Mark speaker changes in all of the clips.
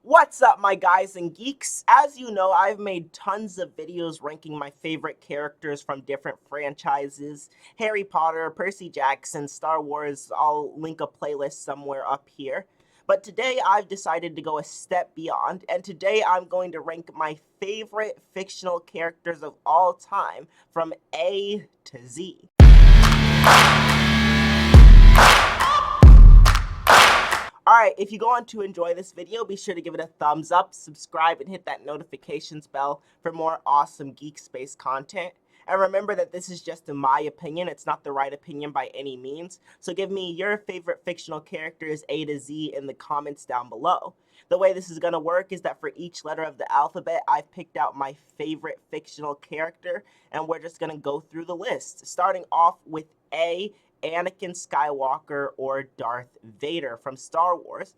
Speaker 1: What's up, my guys and geeks? As you know, I've made tons of videos ranking my favorite characters from different franchises. Harry Potter, Percy Jackson, Star Wars, I'll link a playlist somewhere up here. But today I've decided to go a step beyond, and today I'm going to rank my favorite fictional characters of all time from A to Z. Alright, if you go on to enjoy this video, be sure to give it a thumbs up, subscribe, and hit that notifications bell for more awesome Geek Space content. And remember that this is just in my opinion, it's not the right opinion by any means. So give me your favorite fictional characters A to Z in the comments down below. The way this is going to work is that for each letter of the alphabet, I've picked out my favorite fictional character, and we're just going to go through the list. Starting off with A, Anakin Skywalker or Darth Vader from Star Wars.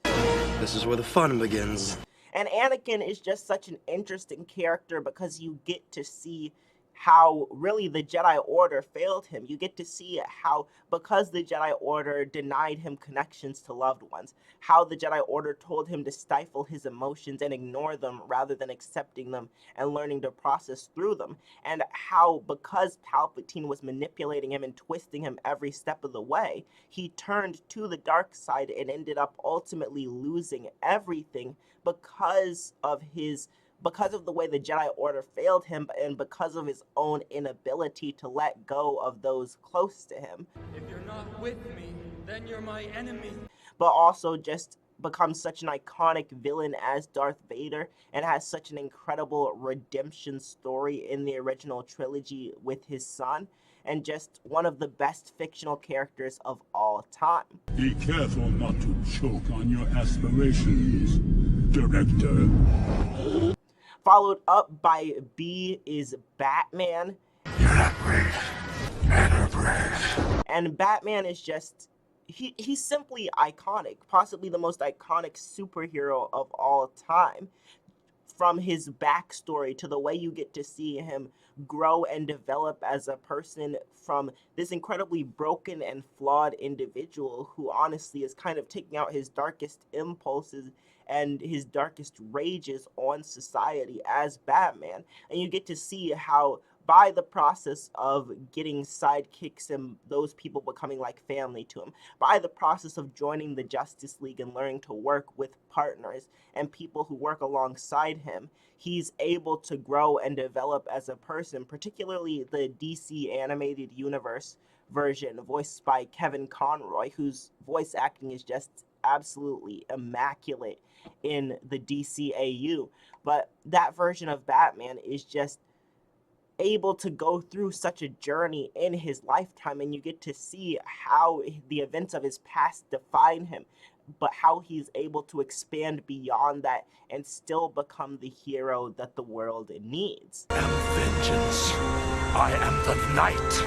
Speaker 2: This is where the fun begins.
Speaker 1: And Anakin is just such an interesting character because you get to see how really the Jedi Order failed him. You get to see how, because the Jedi Order denied him connections to loved ones, how the Jedi Order told him to stifle his emotions and ignore them rather than accepting them and learning to process through them, and how, because Palpatine was manipulating him and twisting him every step of the way, he turned to the dark side and ended up ultimately losing everything because of the way the Jedi Order failed him and because of his own inability to let go of those close to him.
Speaker 3: If you're not with me, then you're my enemy.
Speaker 1: But also just becomes such an iconic villain as Darth Vader and has such an incredible redemption story in the original trilogy with his son, and just one of the best fictional characters of all time.
Speaker 4: Be careful not to choke on your aspirations, Director.
Speaker 1: Followed up by B is Batman.
Speaker 4: You're not brave. Men are brave.
Speaker 1: And Batman is just, he's simply iconic, possibly the most iconic superhero of all time. From his backstory to the way you get to see him grow and develop as a person from this incredibly broken and flawed individual who honestly is kind of taking out his darkest impulses and his darkest rages on society as Batman. And you get to see how by the process of getting sidekicks and those people becoming like family to him, by the process of joining the Justice League and learning to work with partners and people who work alongside him, he's able to grow and develop as a person, particularly the DC animated universe version voiced by Kevin Conroy, whose voice acting is just absolutely immaculate in the DCAU. But that version of Batman is just able to go through such a journey in his lifetime, and you get to see how the events of his past define him, but how he's able to expand beyond that and still become the hero that the world needs.
Speaker 4: I am vengeance. I am the knight.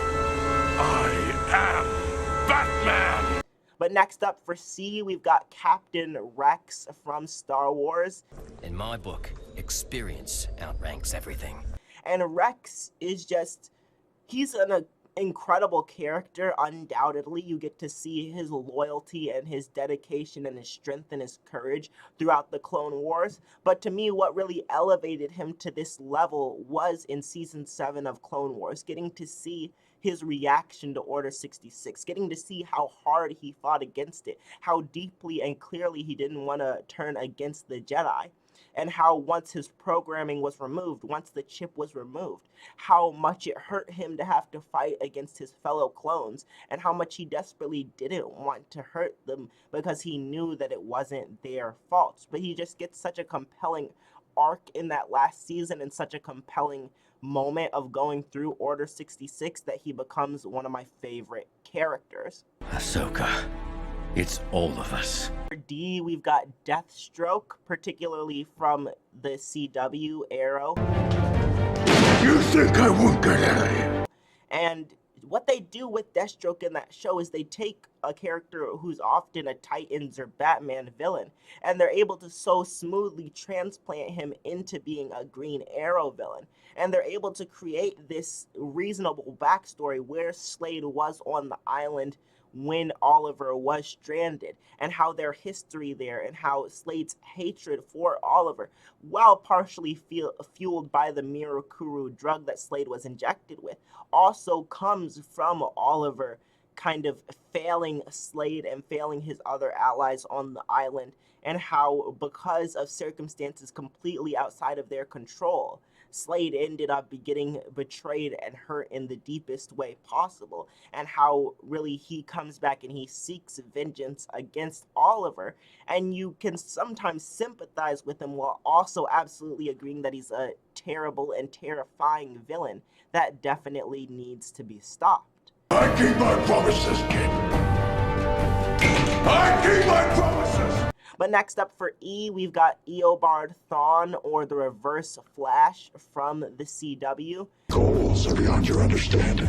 Speaker 4: I am Batman.
Speaker 1: But next up for C, we've got Captain Rex from Star Wars.
Speaker 5: In my book, experience outranks everything.
Speaker 1: And Rex is just, he's an incredible character, undoubtedly. You get to see his loyalty and his dedication and his strength and his courage throughout the Clone Wars. But to me, what really elevated him to this level was in Season 7 of Clone Wars, getting to see his reaction to Order 66, getting to see how hard he fought against it, how deeply and clearly he didn't want to turn against the Jedi, and how once his programming was removed, once the chip was removed, how much it hurt him to have to fight against his fellow clones, and how much he desperately didn't want to hurt them because he knew that it wasn't their fault. But he just gets such a compelling arc in that last season and such a compelling moment of going through Order 66 that he becomes one of my favorite characters.
Speaker 5: Ahsoka, it's all of us.
Speaker 1: For D, we've got Deathstroke, particularly from the CW Arrow.
Speaker 4: You think I won't get out of here?
Speaker 1: And what they do with Deathstroke in that show is they take a character who's often a Titans or Batman villain, and they're able to so smoothly transplant him into being a Green Arrow villain. And they're able to create this reasonable backstory where Slade was on the island when Oliver was stranded, and how their history there, and how Slade's hatred for Oliver, while partially fueled by the Mirakuru drug that Slade was injected with, also comes from Oliver kind of failing Slade and failing his other allies on the island, and how, because of circumstances completely outside of their control, Slade ended up getting betrayed and hurt in the deepest way possible, and how really he comes back and he seeks vengeance against Oliver, and you can sometimes sympathize with him while also absolutely agreeing that he's a terrible and terrifying villain that definitely needs to be stopped.
Speaker 4: I keep my promises, kid. I keep my promises!
Speaker 1: But next up for E, we've got Eobard Thawne, or the Reverse Flash from the CW.
Speaker 4: Goals are beyond your understanding.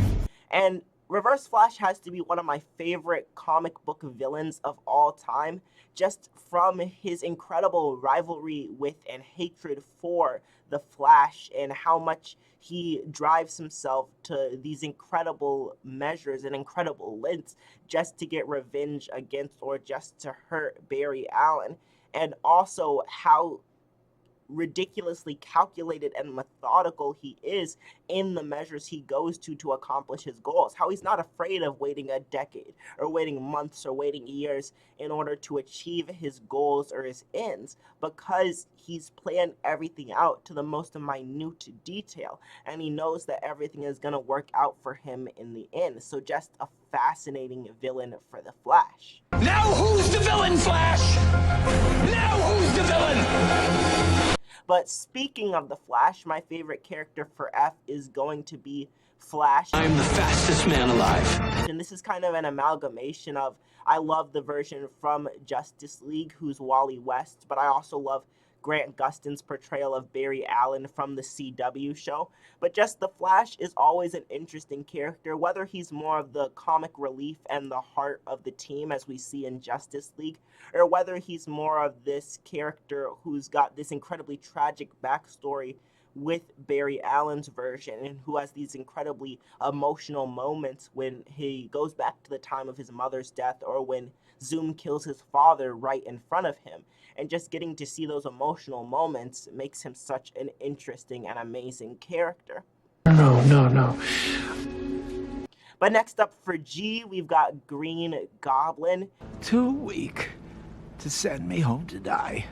Speaker 1: And Reverse Flash has to be one of my favorite comic book villains of all time, just from his incredible rivalry with and hatred for the Flash, and how much he drives himself to these incredible measures and incredible lengths just to get revenge against or just to hurt Barry Allen, and also how ridiculously calculated and methodical he is in the measures he goes to accomplish his goals. How he's not afraid of waiting a decade or waiting months or waiting years in order to achieve his goals or his ends, because he's planned everything out to the most minute detail, and he knows that everything is going to work out for him in the end. So just a fascinating villain for the Flash.
Speaker 3: Now who's the villain, Flash? Now who's the villain?
Speaker 1: But speaking of the Flash, my favorite character for F is going to be Flash.
Speaker 3: I'm the fastest man alive.
Speaker 1: And this is kind of an amalgamation of, I love the version from Justice League, who's Wally West, but I also love Grant Gustin's portrayal of Barry Allen from the CW show. But just the Flash is always an interesting character, whether he's more of the comic relief and the heart of the team as we see in Justice League, or whether he's more of this character who's got this incredibly tragic backstory with Barry Allen's version, and who has these incredibly emotional moments when he goes back to the time of his mother's death, or when Zoom kills his father right in front of him. And just getting to see those emotional moments makes him such an interesting and amazing character.
Speaker 3: No.
Speaker 1: But next up for G, we've got Green Goblin.
Speaker 6: Too weak to send me home to die.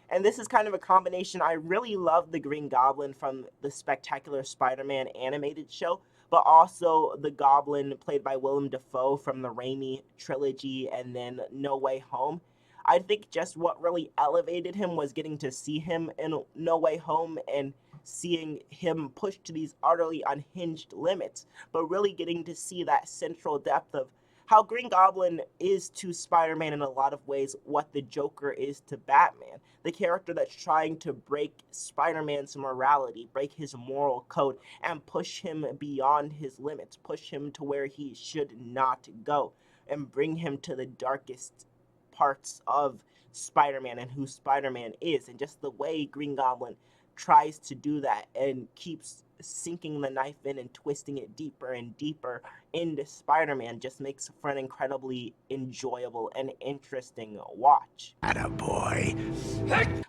Speaker 1: And this is kind of a combination. I really love the Green Goblin from the Spectacular Spider-Man animated show, but also the Goblin played by Willem Dafoe from the Raimi trilogy and then No Way Home. I think just what really elevated him was getting to see him in No Way Home and seeing him pushed to these utterly unhinged limits, but really getting to see that central depth of how Green Goblin is to Spider-Man in a lot of ways what the Joker is to Batman. The character that's trying to break Spider-Man's morality, break his moral code, and push him beyond his limits, push him to where he should not go, and bring him to the darkest parts of Spider-Man and who Spider-Man is. And just the way Green Goblin tries to do that and keeps sinking the knife in and twisting it deeper and deeper into Spider-Man just makes for an incredibly enjoyable and interesting watch.
Speaker 6: Attaboy.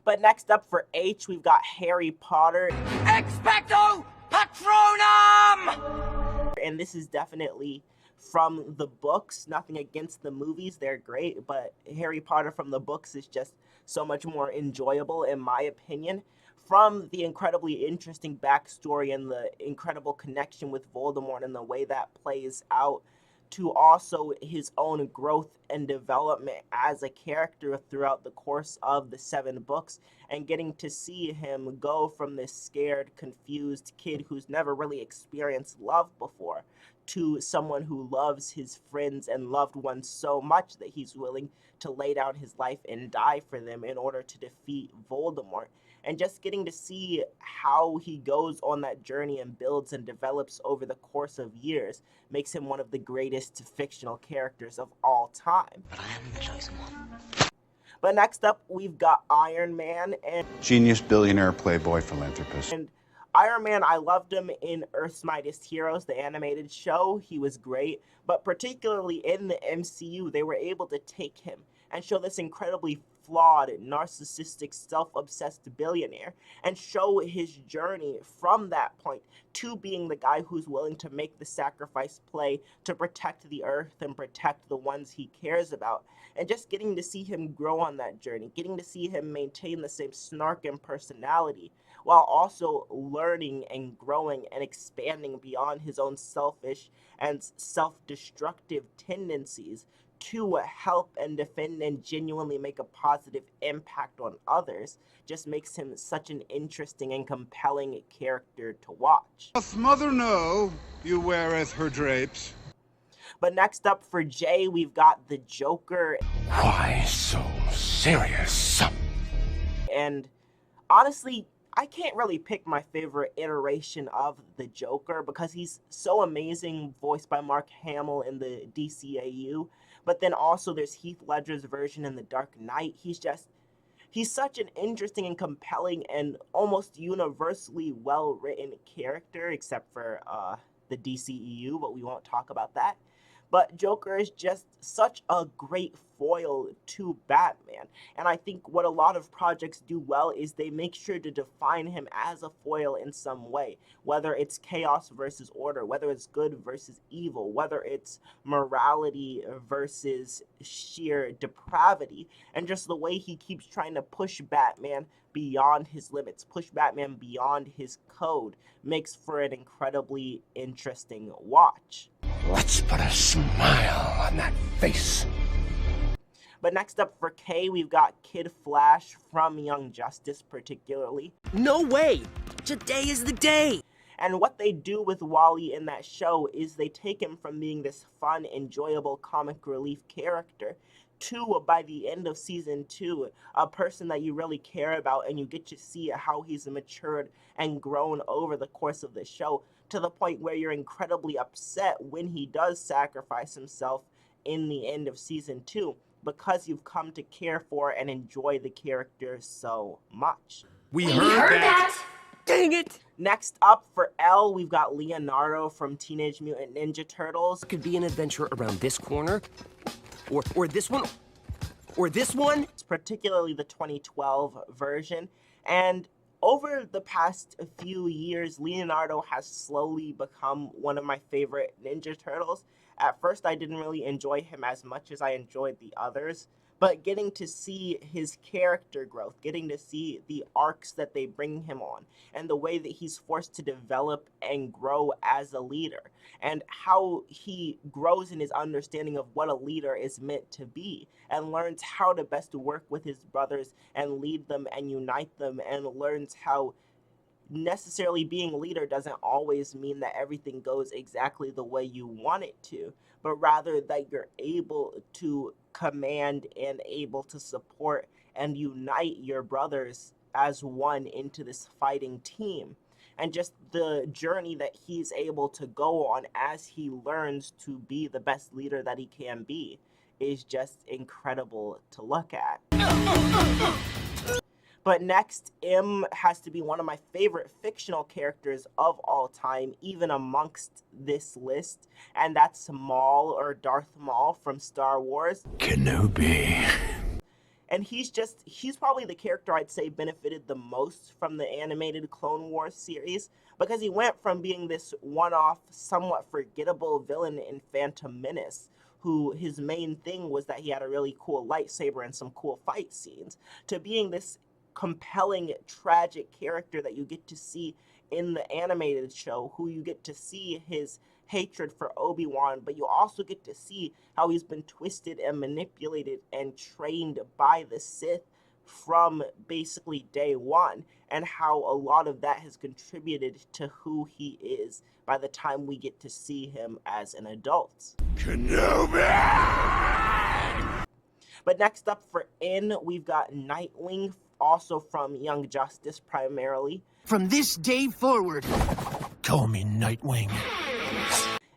Speaker 1: But next up for H, we've got Harry Potter.
Speaker 3: Expecto Patronum!
Speaker 1: And this is definitely from the books. Nothing against the movies, they're great, but Harry Potter from the books is just so much more enjoyable in my opinion. From the incredibly interesting backstory and the incredible connection with Voldemort and the way that plays out, to also his own growth and development as a character throughout the course of the 7 books, and getting to see him go from this scared, confused kid who's never really experienced love before, to someone who loves his friends and loved ones so much that he's willing to lay down his life and die for them in order to defeat Voldemort. And just getting to see how he goes on that journey and builds and develops over the course of years makes him one of the greatest fictional characters of all time.
Speaker 7: But I am the chosen one.
Speaker 1: But next up, we've got Iron Man. And
Speaker 8: genius, billionaire, playboy, philanthropist.
Speaker 1: And Iron Man, I loved him in Earth's Mightiest Heroes, the animated show. He was great, but particularly in the MCU, they were able to take him and show this incredibly flawed, narcissistic, self-obsessed billionaire and show his journey from that point to being the guy who's willing to make the sacrifice play to protect the Earth and protect the ones he cares about. And just getting to see him grow on that journey, getting to see him maintain the same snark and personality, while also learning and growing and expanding beyond his own selfish and self-destructive tendencies to help and defend and genuinely make a positive impact on others, just makes him such an interesting and compelling character to watch.
Speaker 7: Doth mother know you weareth her drapes?
Speaker 1: But next up for Jay, we've got the Joker.
Speaker 4: Why so serious?
Speaker 1: And honestly, I can't really pick my favorite iteration of the Joker because he's so amazing, voiced by Mark Hamill in the DCAU. But then also there's Heath Ledger's version in The Dark Knight. He's such an interesting and compelling and almost universally well-written character, except for the DCEU, but we won't talk about that. But Joker is just such a great foil to Batman. And I think what a lot of projects do well is they make sure to define him as a foil in some way. Whether it's chaos versus order, whether it's good versus evil, whether it's morality versus sheer depravity. And just the way he keeps trying to push Batman beyond his limits, push Batman beyond his code, makes for an incredibly interesting watch.
Speaker 4: Let's put a smile on that face.
Speaker 1: But next up for K, we've got Kid Flash from Young Justice particularly.
Speaker 5: No way! Today is the day!
Speaker 1: And what they do with Wally in that show is they take him from being this fun, enjoyable comic relief character to, by the end of season 2, a person that you really care about, and you get to see how he's matured and grown over the course of the show, to the point where you're incredibly upset when he does sacrifice himself in the end of season 2, because you've come to care for and enjoy the character so much.
Speaker 5: We heard that! Dang it!
Speaker 1: Next up for L, we've got Leonardo from Teenage Mutant Ninja Turtles.
Speaker 5: Could be an adventure around this corner, or this one, or this one.
Speaker 1: It's particularly the 2012 version, and over the past few years, Leonardo has slowly become one of my favorite Ninja Turtles. At first, I didn't really enjoy him as much as I enjoyed the others, but getting to see his character growth, getting to see the arcs that they bring him on, and the way that he's forced to develop and grow as a leader, and how he grows in his understanding of what a leader is meant to be, and learns how to best work with his brothers and lead them and unite them, and learns how necessarily being a leader doesn't always mean that everything goes exactly the way you want it to, but rather that you're able to command and able to support and unite your brothers as one into this fighting team. And just the journey that he's able to go on as he learns to be the best leader that he can be is just incredible to look at. But next, M has to be one of my favorite fictional characters of all time, even amongst this list, and that's Maul, or Darth Maul from Star Wars.
Speaker 6: Kenobi.
Speaker 1: And he's probably the character I'd say benefited the most from the animated Clone Wars series, because he went from being this one-off, somewhat forgettable villain in Phantom Menace, who his main thing was that he had a really cool lightsaber and some cool fight scenes, to being this compelling, tragic character that you get to see in the animated show, who you get to see his hatred for Obi-Wan, but you also get to see how he's been twisted and manipulated and trained by the Sith from basically day one, and how a lot of that has contributed to who he is by the time we get to see him as an adult.
Speaker 4: Kenobi!
Speaker 1: But next up for N, we've got Nightwing, also from Young Justice primarily.
Speaker 6: From this day forward, call me Nightwing.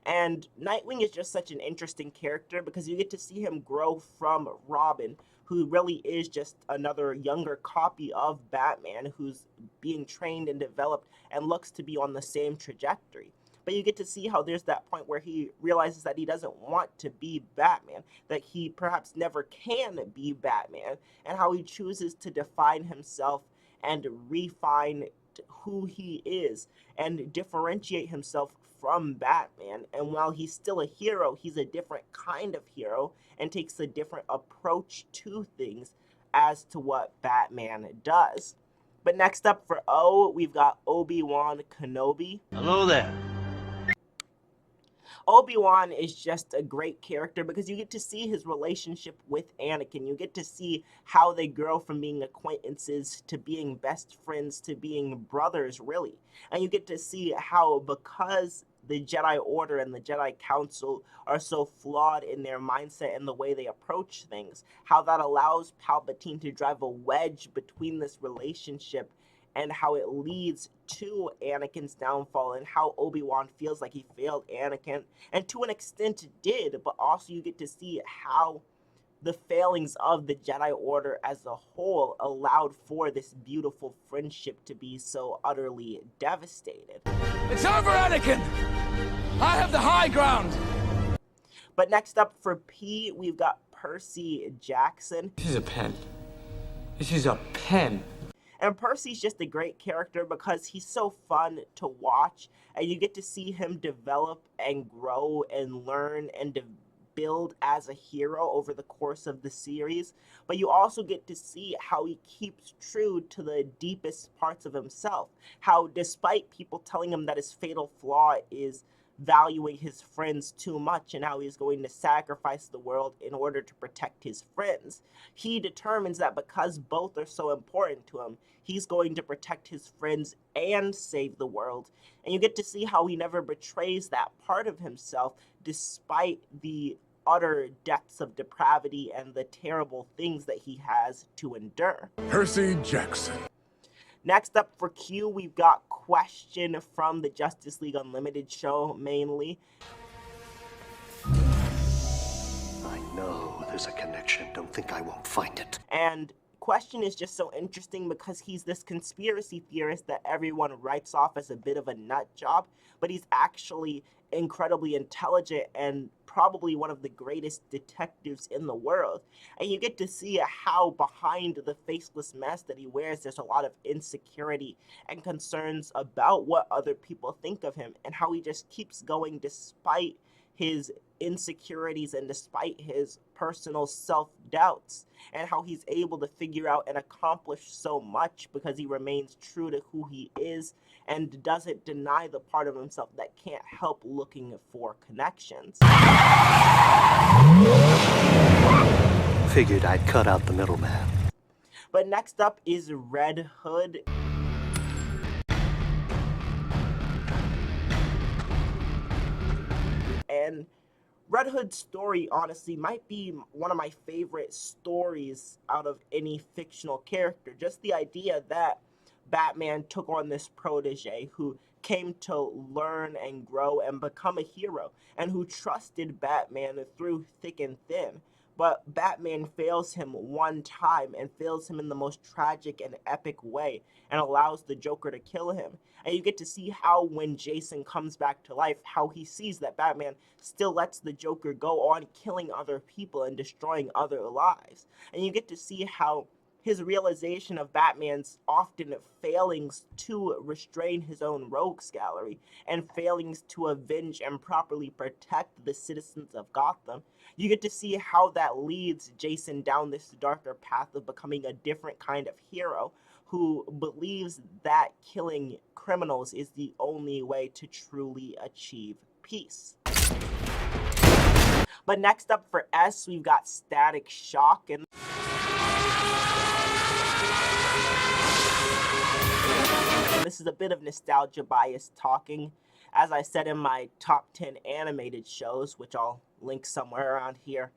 Speaker 1: And Nightwing is just such an interesting character because you get to see him grow from Robin, who really is just another younger copy of Batman who's being trained and developed and looks to be on the same trajectory. But you get to see how there's that point where he realizes that he doesn't want to be Batman, that he perhaps never can be Batman, and how he chooses to define himself and refine who he is and differentiate himself from Batman. And while he's still a hero, he's a different kind of hero and takes a different approach to things as to what Batman does. But next up for O, we've got Obi-Wan Kenobi.
Speaker 8: Hello there.
Speaker 1: Obi-Wan is just a great character because you get to see his relationship with Anakin. You get to see how they grow from being acquaintances to being best friends to being brothers, really. And you get to see how, because the Jedi Order and the Jedi Council are so flawed in their mindset and the way they approach things, how that allows Palpatine to drive a wedge between this relationship and how it leads to Anakin's downfall, and how Obi-Wan feels like he failed Anakin, and to an extent did, but also you get to see how the failings of the Jedi Order as a whole allowed for this beautiful friendship to be so utterly devastated.
Speaker 3: It's over, Anakin! I have the high ground!
Speaker 1: But next up for P, we've got Percy Jackson.
Speaker 8: This is a pen. This is a pen.
Speaker 1: And Percy's just a great character because he's so fun to watch, and you get to see him develop and grow and learn and build as a hero over the course of the series. But you also get to see how he keeps true to the deepest parts of himself. How despite people telling him that his fatal flaw is valuing his friends too much and how he's going to sacrifice the world in order to protect his friends, he determines that because both are so important to him, he's going to protect his friends and save the world. And you get to see how he never betrays that part of himself despite the utter depths of depravity and the terrible things that he has to endure.
Speaker 4: Percy Jackson.
Speaker 1: Next up for Q, we've got Question from the Justice League Unlimited show, mainly.
Speaker 2: I know there's a connection. Don't think I won't find it.
Speaker 1: And Question is just so interesting because he's this conspiracy theorist that everyone writes off as a bit of a nut job, but he's actually incredibly intelligent and probably one of the greatest detectives in the world. And you get to see how behind the faceless mask that he wears, there's a lot of insecurity and concerns about what other people think of him, and how he just keeps going despite his insecurities and despite his personal self-doubts, and how he's able to figure out and accomplish so much because he remains true to who he is and doesn't deny the part of himself that can't help looking for connections.
Speaker 2: Figured I'd cut out the middleman.
Speaker 1: But next up is Red Hood. And Red Hood's story, honestly, might be one of my favorite stories out of any fictional character. Just the idea that Batman took on this protege who came to learn and grow and become a hero, and who trusted Batman through thick and thin. But Batman fails him one time, and fails him in the most tragic and epic way, and allows the Joker to kill him. And you get to see how when Jason comes back to life, how he sees that Batman still lets the Joker go on killing other people and destroying other lives. And you get to see how his realization of Batman's often failings to restrain his own rogues gallery and failings to avenge and properly protect the citizens of Gotham. You get to see how that leads Jason down this darker path of becoming a different kind of hero who believes that killing criminals is the only way to truly achieve peace. But next up for S, we've got Static Shock, and this is a bit of nostalgia bias talking. As I said in my top 10 animated shows, which I'll link somewhere around here,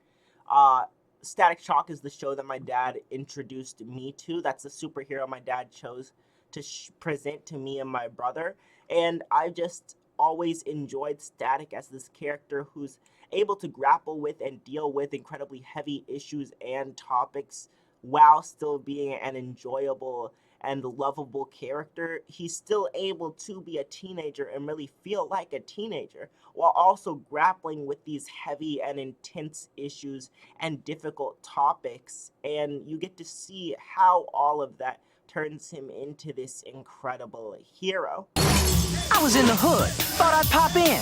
Speaker 1: Static Shock is the show that my dad introduced me to. That's the superhero my dad chose to present to me and my brother. And I just always enjoyed Static as this character who's able to grapple with and deal with incredibly heavy issues and topics while still being an enjoyable and lovable character. He's still able to be a teenager and really feel like a teenager while also grappling with these heavy and intense issues and difficult topics. And you get to see how all of that turns him into this incredible hero.
Speaker 3: I was in the hood. Thought I'd pop in.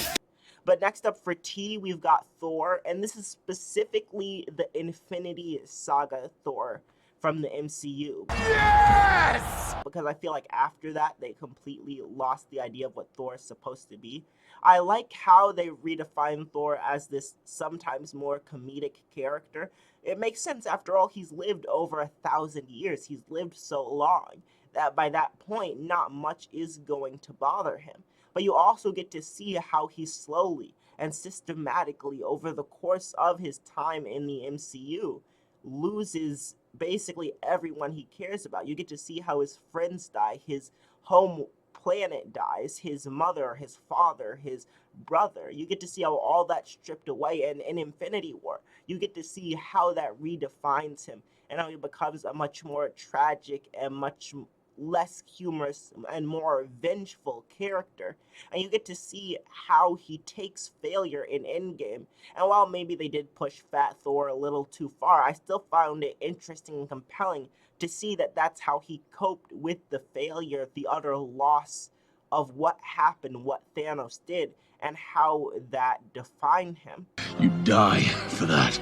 Speaker 1: But next up for T, we've got Thor, and this is specifically the Infinity Saga Thor from the MCU.
Speaker 3: Yes!
Speaker 1: Because I feel like after that, they completely lost the idea of what Thor is supposed to be. I like how they redefine Thor as this sometimes more comedic character. It makes sense, after all, he's lived over 1,000 years. He's lived so long that by that point, not much is going to bother him. But you also get to see how he slowly and systematically over the course of his time in the MCU loses basically everyone he cares about. You get to see how his friends die, his home planet dies, his mother, his father, his brother. You get to see how all that's stripped away. And in Infinity War, you get to see how that redefines him and how he becomes a much more tragic and much less humorous and more vengeful character. And you get to see how he takes failure in Endgame. And while maybe they did push Fat Thor a little too far, I still found it interesting and compelling to see that that's how he coped with the failure, the utter loss of what happened, what Thanos did, and how that defined him.
Speaker 6: You die for that.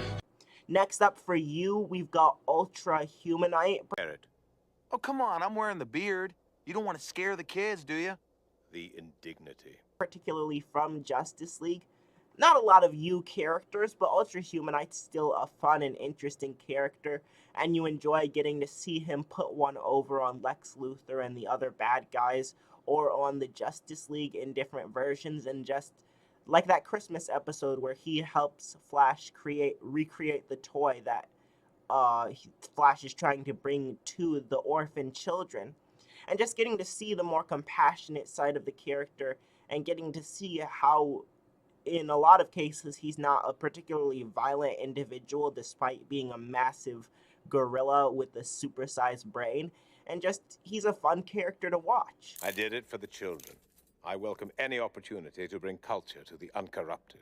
Speaker 1: Next up for you, we've got Ultra Humanite.
Speaker 9: Oh, come on, I'm wearing the beard. You don't want to scare the kids, do you?
Speaker 2: The indignity.
Speaker 1: Particularly from Justice League. Not a lot of you characters, but Ultra Humanite's still a fun and interesting character, and you enjoy getting to see him put one over on Lex Luthor and the other bad guys, or on the Justice League in different versions, and just like that Christmas episode where he helps Flash recreate the toy that Flash is trying to bring to the orphan children. And just getting to see the more compassionate side of the character and getting to see how in a lot of cases he's not a particularly violent individual despite being a massive gorilla with a supersized brain, and just he's a fun character to watch.
Speaker 10: I did it for the children. I welcome any opportunity to bring culture to the uncorrupted.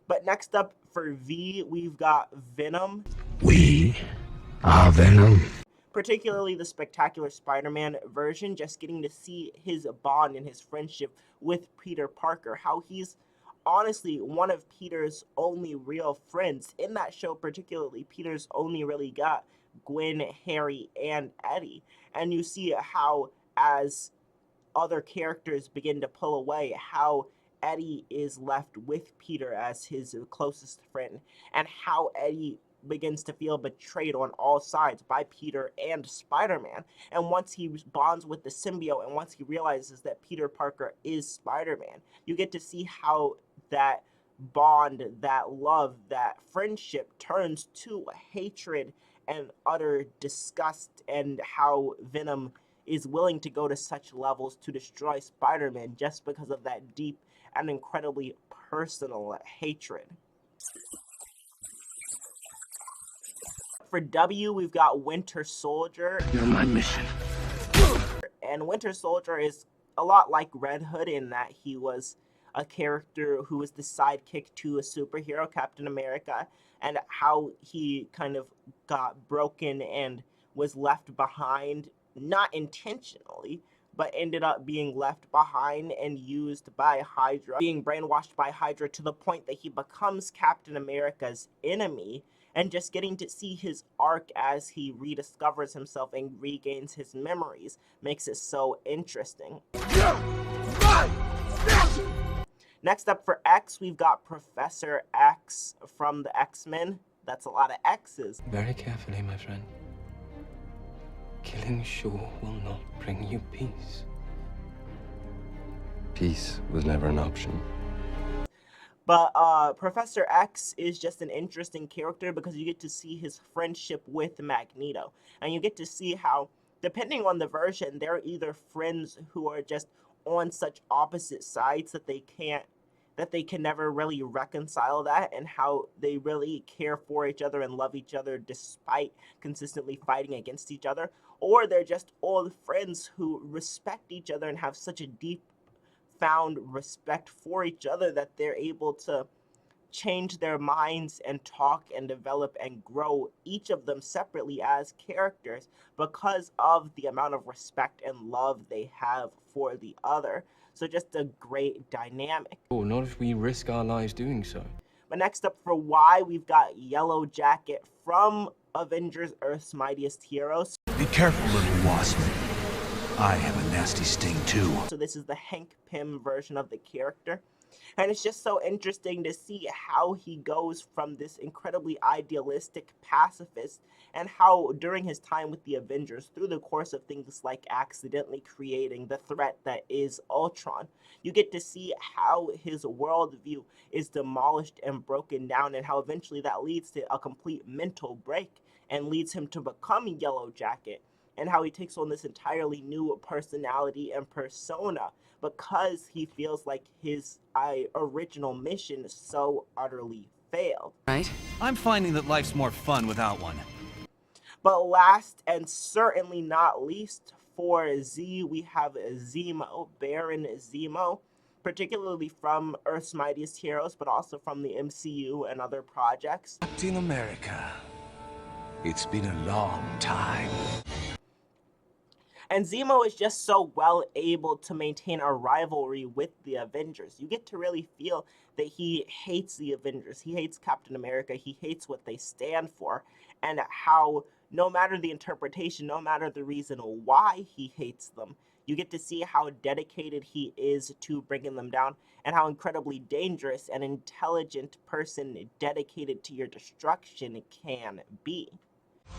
Speaker 1: But next up for V, we've got Venom.
Speaker 6: We are Venom.
Speaker 1: Particularly the Spectacular Spider-Man version, just getting to see his bond and his friendship with Peter Parker, how he's honestly one of Peter's only real friends. In that show particularly, Peter's only really got Gwen, Harry, and Eddie. And you see how as other characters begin to pull away, how Eddie is left with Peter as his closest friend, and how Eddie begins to feel betrayed on all sides by Peter and Spider-Man. And once he bonds with the symbiote, and once he realizes that Peter Parker is Spider-Man, you get to see how that bond, that love, that friendship turns to hatred and utter disgust, and how Venom is willing to go to such levels to destroy Spider-Man just because of that deep and incredibly personal hatred. For W, we've got Winter Soldier.
Speaker 6: You're my mission.
Speaker 1: And Winter Soldier is a lot like Red Hood in that he was a character who was the sidekick to a superhero, Captain America, and how he kind of got broken and was left behind, not intentionally, but ended up being left behind and used by Hydra, being brainwashed by Hydra to the point that he becomes Captain America's enemy, and just getting to see his arc as he rediscovers himself and regains his memories makes it so interesting. Next up for X, we've got Professor X from the X-Men. That's a lot of X's.
Speaker 8: Very carefully, my friend. Killing Shaw will not bring you peace.
Speaker 11: Peace was never an option.
Speaker 1: But Professor X is just an interesting character because you get to see his friendship with Magneto. And you get to see how, depending on the version, they're either friends who are just on such opposite sides that they can never really reconcile that, and how they really care for each other and love each other despite consistently fighting against each other, or they're just old friends who respect each other and have such a deep found respect for each other that they're able to change their minds and talk and develop and grow, each of them separately as characters, because of the amount of respect and love they have for the other. So just a great dynamic.
Speaker 8: Oh, not if we risk our lives doing so.
Speaker 1: But next up for why, we've got Yellowjacket from Avengers Earth's Mightiest Heroes.
Speaker 6: Be careful, little wasp. I have a nasty sting too.
Speaker 1: So this is the Hank Pym version of the character. And it's just so interesting to see how he goes from this incredibly idealistic pacifist, and how during his time with the Avengers, through the course of things like accidentally creating the threat that is Ultron, you get to see how his worldview is demolished and broken down, and how eventually that leads to a complete mental break and leads him to become Yellowjacket, and how he takes on this entirely new personality and persona because he feels like his original mission so utterly failed.
Speaker 12: Right? I'm finding that life's more fun without one.
Speaker 1: But last and certainly not least, for Z, we have Zemo, Baron Zemo, particularly from Earth's Mightiest Heroes, but also from the MCU and other projects.
Speaker 6: Captain America. It's been a long time.
Speaker 1: And Zemo is just so well able to maintain a rivalry with the Avengers. You get to really feel that he hates the Avengers. He hates Captain America. He hates what they stand for. And how, no matter the interpretation, no matter the reason why he hates them, you get to see how dedicated he is to bringing them down, and how incredibly dangerous an intelligent person dedicated to your destruction can be.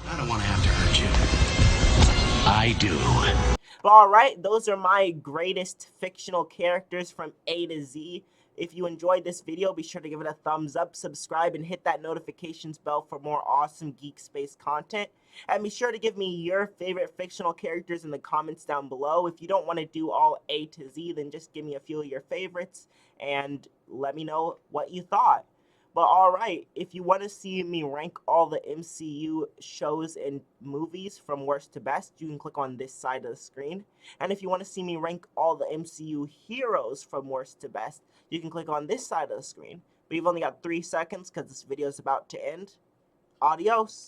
Speaker 6: I don't want to have to hurt you. I do.
Speaker 1: But alright, those are my greatest fictional characters from A to Z. If you enjoyed this video, be sure to give it a thumbs up, subscribe, and hit that notifications bell for more awesome Geek Space content. And be sure to give me your favorite fictional characters in the comments down below. If you don't want to do all A to Z, then just give me a few of your favorites and let me know what you thought. But alright, if you want to see me rank all the MCU shows and movies from worst to best, you can click on this side of the screen. And if you want to see me rank all the MCU heroes from worst to best, you can click on this side of the screen. But you've only got 3 seconds because this video is about to end. Adios!